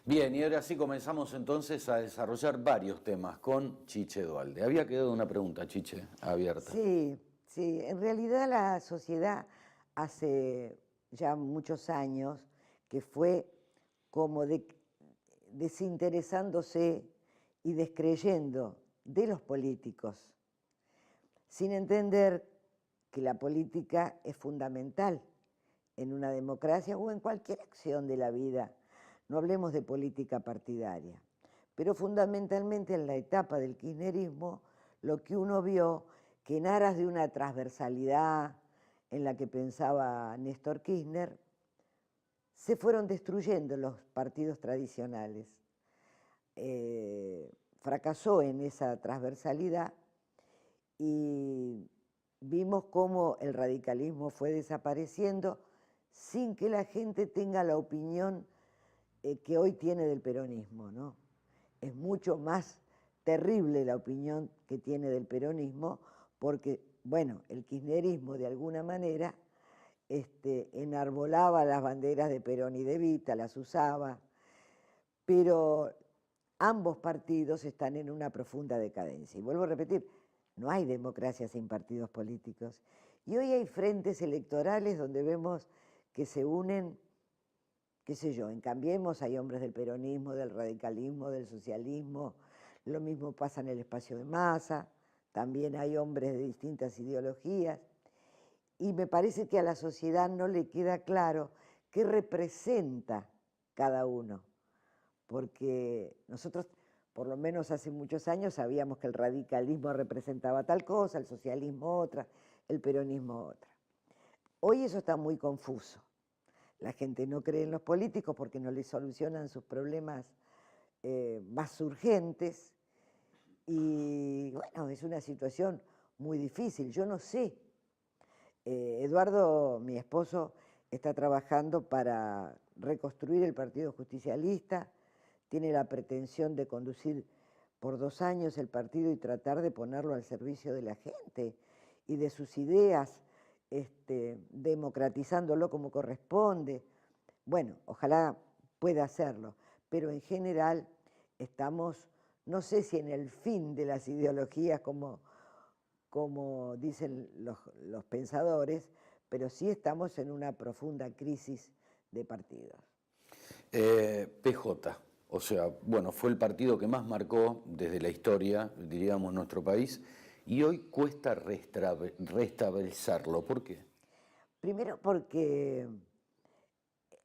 Bien, y ahora sí comenzamos entonces a desarrollar varios temas con Chiche Dualde. Había quedado una pregunta, Chiche, abierta. Sí, sí, en realidad la sociedad hace ya muchos años que fue como desinteresándose y descreyendo de los políticos, sin entender que la política es fundamental en una democracia o en cualquier acción de la vida. No hablemos de política partidaria, pero fundamentalmente en la etapa del kirchnerismo lo que uno vio que en aras de una transversalidad en la que pensaba Néstor Kirchner, se fueron destruyendo los partidos tradicionales. Fracasó en esa transversalidad y vimos cómo el radicalismo fue desapareciendo sin que la gente tenga la opinión que hoy tiene del peronismo, ¿no? Es mucho más terrible la opinión que tiene del peronismo porque, bueno, el kirchnerismo de alguna manera enarbolaba las banderas de Perón y de Evita, las usaba, pero ambos partidos están en una profunda decadencia. Y vuelvo a repetir, no hay democracia sin partidos políticos. Y hoy hay frentes electorales donde vemos que se unen, qué sé yo, en Cambiemos hay hombres del peronismo, del radicalismo, del socialismo, lo mismo pasa en el espacio de Massa, también hay hombres de distintas ideologías, y me parece que a la sociedad no le queda claro qué representa cada uno, porque nosotros, por lo menos hace muchos años, sabíamos que el radicalismo representaba tal cosa, el socialismo otra, el peronismo otra. Hoy eso está muy confuso. La gente no cree en los políticos porque no les solucionan sus problemas más urgentes y bueno, es una situación muy difícil. Yo no sé, Eduardo, mi esposo, está trabajando para reconstruir el Partido Justicialista, tiene la pretensión de conducir por 2 años el partido y tratar de ponerlo al servicio de la gente y de sus ideas, democratizándolo como corresponde. Bueno, ojalá pueda hacerlo, pero en general estamos, no sé si en el fin de las ideologías como dicen los pensadores, pero sí estamos en una profunda crisis de partidos. PJ, o sea, bueno, fue el partido que más marcó desde la historia, diríamos, nuestro país, y hoy cuesta restablecerlo. ¿Por qué? Primero porque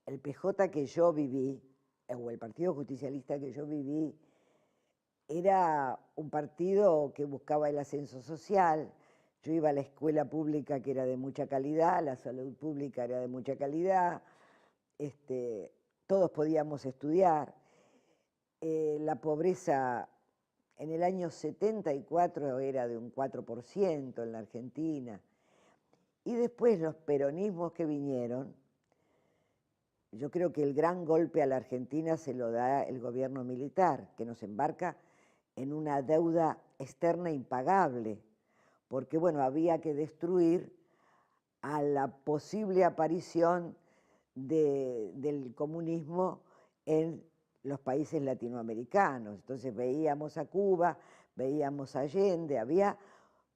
el PJ que yo viví, o el Partido Justicialista que yo viví, era un partido que buscaba el ascenso social. Yo iba a la escuela pública que era de mucha calidad, la salud pública era de mucha calidad, todos podíamos estudiar. La pobreza en el año 74 era de un 4% en la Argentina. Y después los peronismos que vinieron, yo creo que el gran golpe a la Argentina se lo da el gobierno militar, que nos embarca en una deuda externa impagable, porque bueno, había que destruir a la posible aparición del comunismo en los países latinoamericanos. Entonces veíamos a Cuba, veíamos a Allende,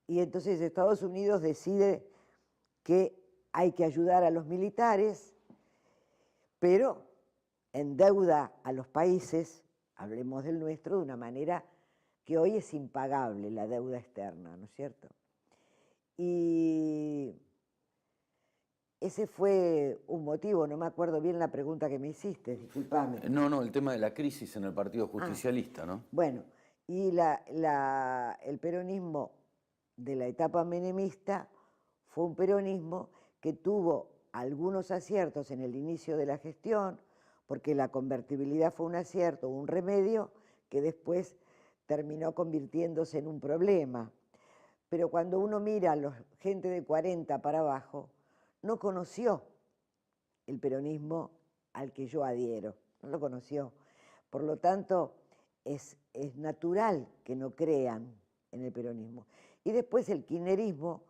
y entonces Estados Unidos decide que hay que ayudar a los militares, pero endeuda a los países, hablemos del nuestro, de una manera que hoy es impagable, la deuda externa, ¿no es cierto? Y ese fue un motivo, no me acuerdo bien la pregunta que me hiciste, discúlpame. No, el tema de la crisis en el Partido Justicialista, ¿no? Bueno, y el peronismo de la etapa menemista fue un peronismo que tuvo algunos aciertos en el inicio de la gestión, porque la convertibilidad fue un acierto, un remedio, que después terminó convirtiéndose en un problema. Pero cuando uno mira a la gente de 40 para abajo, no conoció el peronismo al que yo adhiero, no lo conoció. Por lo tanto, es natural que no crean en el peronismo. Y después el kirchnerismo,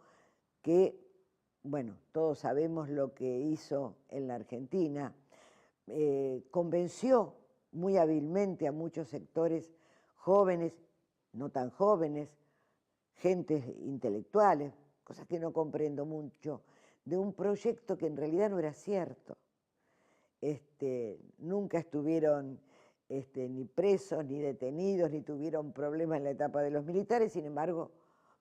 que bueno, todos sabemos lo que hizo en la Argentina, convenció muy hábilmente a muchos sectores jóvenes, no tan jóvenes, gentes intelectuales, cosas que no comprendo mucho, de un proyecto que en realidad no era cierto. Nunca estuvieron ni presos, ni detenidos, ni tuvieron problemas en la etapa de los militares, sin embargo,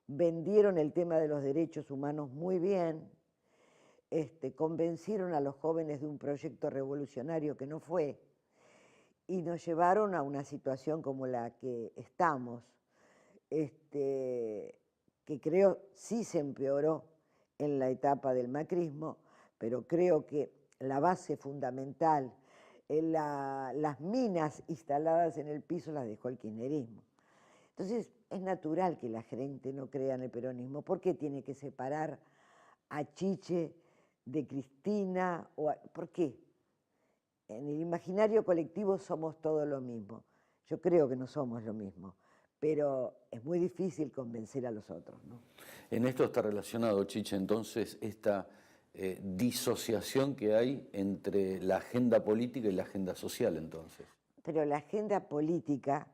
vendieron el tema de los derechos humanos muy bien, convencieron a los jóvenes de un proyecto revolucionario que no fue, y nos llevaron a una situación como la que estamos, que creo sí se empeoró en la etapa del macrismo, pero creo que la base fundamental, las minas instaladas en el piso las dejó el kirchnerismo. Entonces es natural que la gente no crea en el peronismo. ¿Por qué tiene que separar a Chiche de Cristina? ¿Por qué? En el imaginario colectivo somos todos lo mismo. Yo creo que no somos lo mismo, pero es muy difícil convencer a los otros, ¿no? En esto está relacionado, Chiche, entonces, esta disociación que hay entre la agenda política y la agenda social, entonces. Pero la agenda política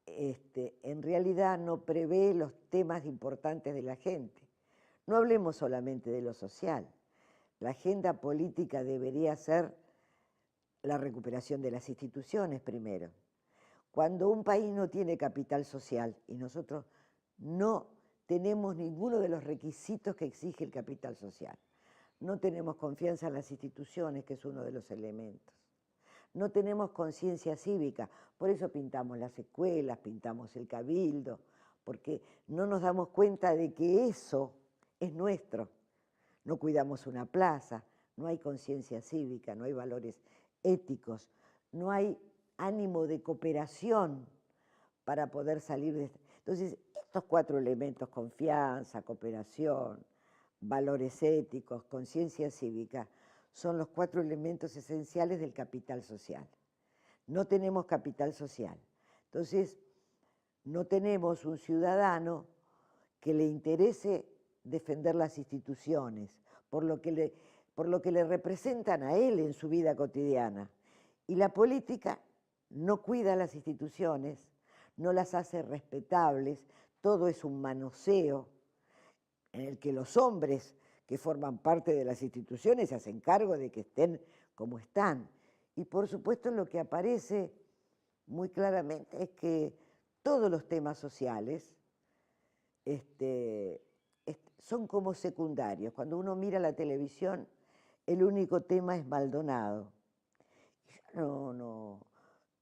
en realidad no prevé los temas importantes de la gente. No hablemos solamente de lo social. La agenda política debería ser la recuperación de las instituciones primero. Cuando un país no tiene capital social y nosotros no tenemos ninguno de los requisitos que exige el capital social, no tenemos confianza en las instituciones, que es uno de los elementos, no tenemos conciencia cívica, por eso pintamos las escuelas, pintamos el cabildo, porque no nos damos cuenta de que eso es nuestro. No cuidamos una plaza, no hay conciencia cívica, no hay valores éticos, no hay ánimo de cooperación para poder salir de esto. Entonces, estos 4 elementos, confianza, cooperación, valores éticos, conciencia cívica, son los 4 elementos esenciales del capital social. No tenemos capital social. Entonces, no tenemos un ciudadano que le interese defender las instituciones, por lo que le representan a él en su vida cotidiana. Y la política no cuida las instituciones, no las hace respetables, todo es un manoseo en el que los hombres que forman parte de las instituciones se hacen cargo de que estén como están. Y por supuesto lo que aparece muy claramente es que todos los temas sociales son como secundarios. Cuando uno mira la televisión, el único tema es Maldonado. No,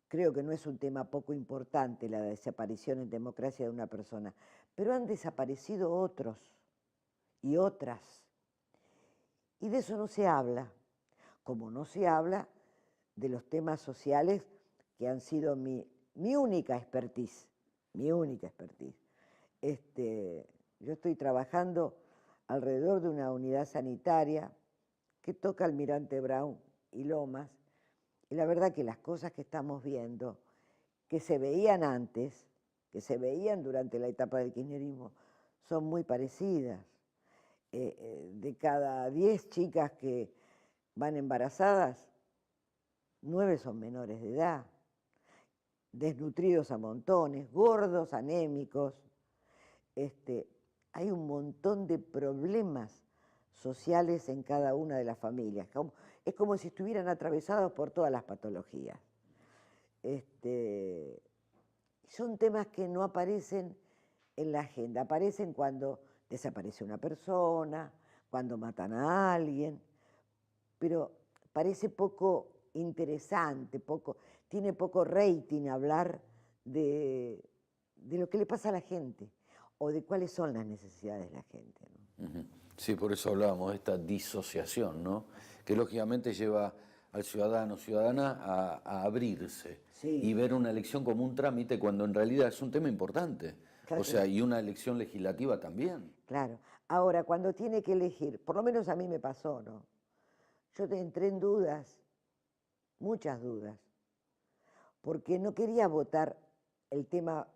creo que no es un tema poco importante la desaparición en democracia de una persona, pero han desaparecido otros y otras. Y de eso no se habla, como no se habla de los temas sociales que han sido mi única expertise, mi única expertise. Yo estoy trabajando alrededor de una unidad sanitaria que toca Almirante Brown y Lomas, y la verdad que las cosas que estamos viendo, que se veían antes, que se veían durante la etapa del kirchnerismo, son muy parecidas. De cada 10 chicas que van embarazadas, 9 son menores de edad, desnutridos a montones, gordos, anémicos. Hay un montón de problemas sociales en cada una de las familias. Es como si estuvieran atravesados por todas las patologías. Son temas que no aparecen en la agenda, aparecen cuando desaparece una persona, cuando matan a alguien, pero parece poco interesante, tiene poco rating hablar de lo que le pasa a la gente o de cuáles son las necesidades de la gente, ¿no? Uh-huh. Sí, por eso hablábamos de esta disociación, ¿no? Que lógicamente lleva al ciudadano, ciudadana a abrirse, sí, y ver una elección como un trámite cuando en realidad es un tema importante. Claro, o sea, y una elección legislativa también. Claro. Ahora, cuando tiene que elegir, por lo menos a mí me pasó, ¿no? Yo entré en dudas, muchas dudas, porque no quería votar el tema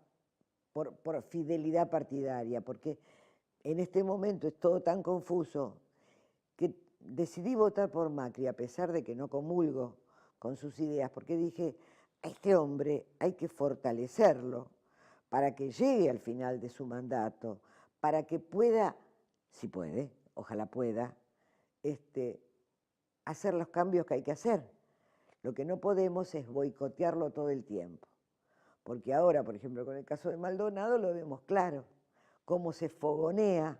por fidelidad partidaria, porque en este momento es todo tan confuso, que decidí votar por Macri, a pesar de que no comulgo con sus ideas, porque dije, a este hombre hay que fortalecerlo para que llegue al final de su mandato, para que pueda, si puede, ojalá pueda, hacer los cambios que hay que hacer. Lo que no podemos es boicotearlo todo el tiempo. Porque ahora, por ejemplo, con el caso de Maldonado lo vemos claro, cómo se fogonea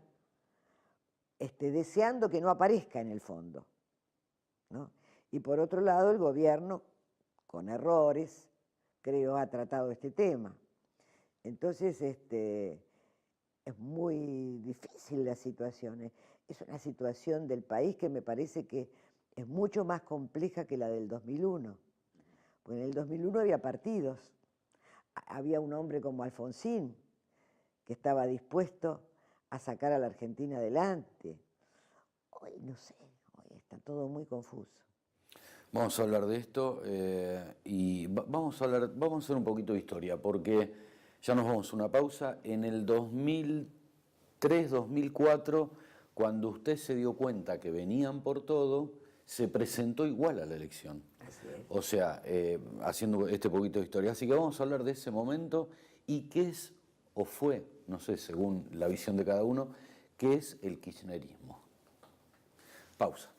deseando que no aparezca en el fondo, ¿no? Y por otro lado, el gobierno, con errores, creo, ha tratado este tema. Entonces, es muy difícil la situación. Es una situación del país que me parece que es mucho más compleja que la del 2001. Porque en el 2001 había partidos. Había un hombre como Alfonsín, que estaba dispuesto a sacar a la Argentina adelante. Hoy no sé, hoy está todo muy confuso. Vamos a hablar de esto y vamos a hacer un poquito de historia, porque ya nos vamos a una pausa. En el 2003, 2004, cuando usted se dio cuenta que venían por todo, se presentó igual a la elección. Así es. O sea, haciendo este poquito de historia. Así que vamos a hablar de ese momento y qué es o fue, no sé, según la visión de cada uno, qué es el kirchnerismo. Pausa.